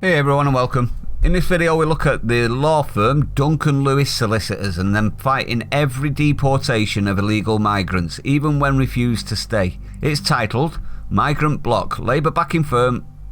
Hey everyone and welcome. In this video we look at the law firm Duncan Lewis Solicitors and them fighting every deportation of illegal migrants, even when refused to stay. It's titled Migrant Block. Labour backing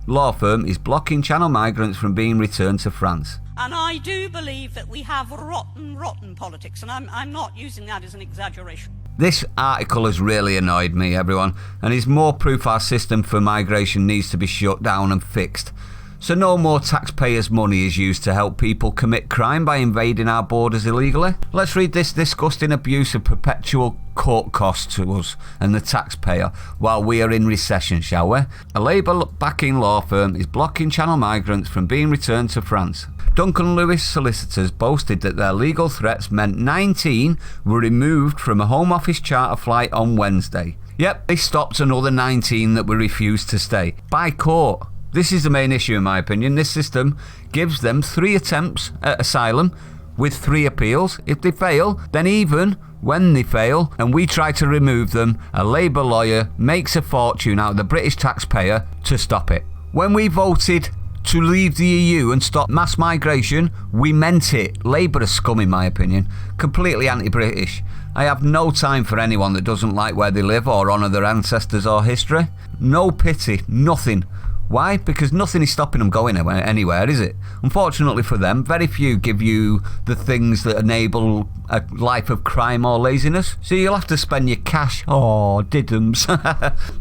law firm is blocking Channel migrants from being returned to France. And I do believe that we have rotten politics, and I'm not using that as an exaggeration. This article has really annoyed me, everyone, and is more proof our system for migration needs to be shut down and fixed. So no more taxpayers' money is used to help people commit crime by invading our borders illegally. Let's read this disgusting abuse of perpetual court costs to us and the taxpayer while we are in recession, shall we? A Labour-backing law firm is blocking Channel migrants from being returned to France. Duncan Lewis Solicitors boasted that their legal threats meant 19 were removed from a Home Office charter flight on Wednesday. Yep, they stopped another 19 that were refused to stay by court. This is the main issue in my opinion. This system gives them 3 attempts at asylum with 3 appeals. If they fail, then even when they fail and we try to remove them, a Labour lawyer makes a fortune out of the British taxpayer to stop it. When we voted to leave the EU and stop mass migration, we meant it. Labour are scum in my opinion. Completely anti-British. I have no time for anyone that doesn't like where they live or honour their ancestors or history. No pity, nothing. Why? Because nothing is stopping them going anywhere, is it? Unfortunately for them, very few give you the things that enable a life of crime or laziness. So you'll have to spend your cash. Oh, diddums.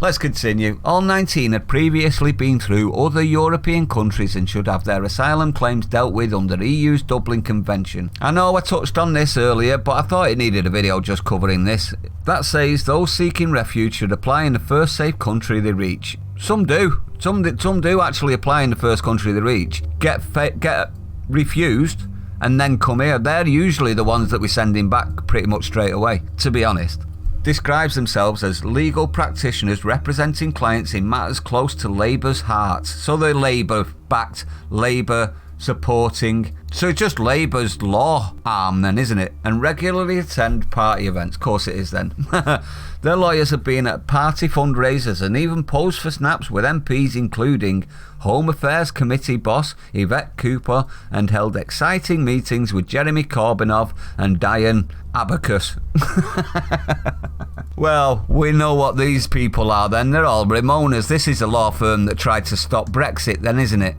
Let's continue. All 19 had previously been through other European countries and should have their asylum claims dealt with under EU's Dublin Convention. I know I touched on this earlier, but I thought it needed a video just covering this. That says those seeking refuge should apply in the first safe country they reach. Some do. Some do actually apply in the first country they reach, get refused, and then come here. They're usually the ones that we're sending back pretty much straight away, to be honest. Describes themselves as legal practitioners representing clients in matters close to Labour's heart. So they're Labour-backed, Labour supporting. So it's just Labour's law arm then, isn't it? And regularly attend party events. Of course it is then. Their lawyers have been at party fundraisers and even posed for snaps with MPs including Home Affairs Committee boss Yvette Cooper and held exciting meetings with Jeremy Corbyn and Diane Abacus. Well, we know what these people are then. They're all Ramonas. This is a law firm that tried to stop Brexit then, isn't it?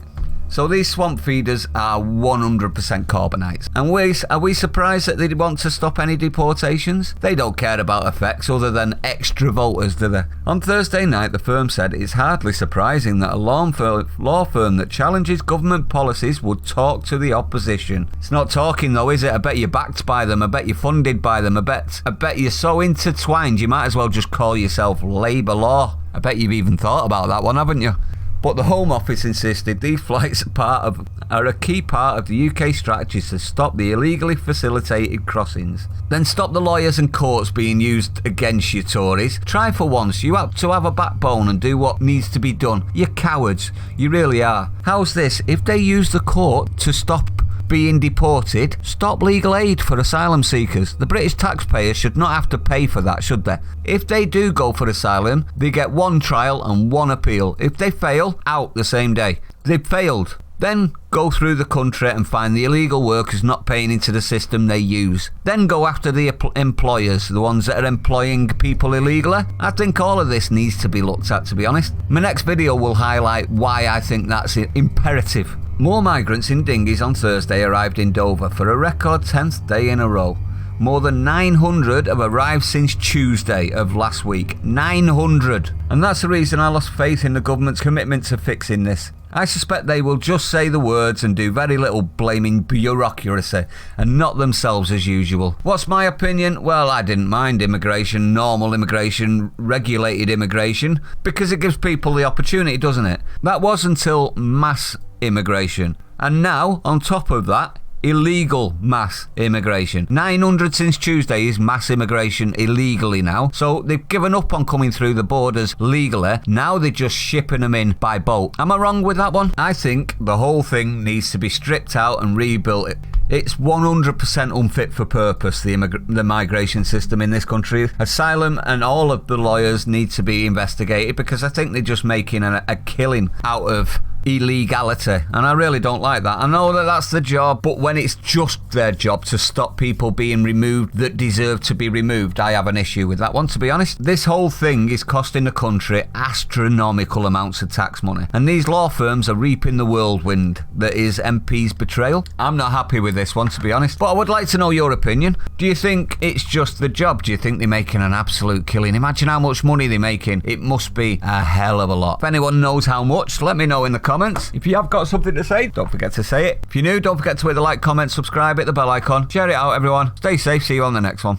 So these swamp feeders are 100% Corbynites. And are we surprised that they want to stop any deportations? They don't care about effects other than extra voters, do they? On Thursday night, the firm said it's hardly surprising that a law firm that challenges government policies would talk to the opposition. It's not talking though, is it? I bet you're backed by them. I bet you're funded by them. I bet you're so intertwined you might as well just call yourself Labour Law. I bet you've even thought about that one, haven't you? But the Home Office insisted these flights are a key part of the UK strategy to stop the illegally facilitated crossings. Then stop the lawyers and courts being used against you Tories. Try for once. You have to have a backbone and do what needs to be done. You're cowards. You really are. How's this? If they use the court to stop being deported, stop legal aid for asylum seekers. The British taxpayer should not have to pay for that, should they? If they do go for asylum, they get 1 trial and 1 appeal. If they fail, out the same day. They've failed. Then go through the country and find the illegal workers not paying into the system they use. Then go after the employers, the ones that are employing people illegally. I think all of this needs to be looked at, to be honest. My next video will highlight why I think that's imperative. More migrants in dinghies on Thursday arrived in Dover for a record 10th day in a row. More than 900 have arrived since Tuesday of last week. 900! And that's the reason I lost faith in the government's commitment to fixing this. I suspect they will just say the words and do very little blaming bureaucracy and not themselves as usual. What's my opinion? Well, I didn't mind immigration, normal immigration, regulated immigration, because it gives people the opportunity, doesn't it? That was until mass immigration. And now, on top of that, illegal mass immigration. 900 since Tuesday is mass immigration illegally now. So they've given up on coming through the borders legally. Now they're just shipping them in by boat. Am I wrong with that one? I think the whole thing needs to be stripped out and rebuilt. It's 100% unfit for purpose, the migration system in this country. Asylum and all of the lawyers need to be investigated because I think they're just making a killing out of illegality, and I really don't like that. I know that that's the job, but when it's just their job to stop people being removed that deserve to be removed, I have an issue with that one, to be honest. This whole thing is costing the country astronomical amounts of tax money, and these law firms are reaping the whirlwind that is MP's betrayal. I'm not happy with this one, to be honest, but I would like to know your opinion. Do you think it's just the job? Do you think they're making an absolute killing? Imagine how much money they're making. It must be a hell of a lot. If anyone knows how much, let me know in the comments. If you have got something to say, don't forget to say it. If you're new, don't forget to hit the like, comment, subscribe, hit the bell icon. Share it out, everyone. Stay safe. See you on the next one.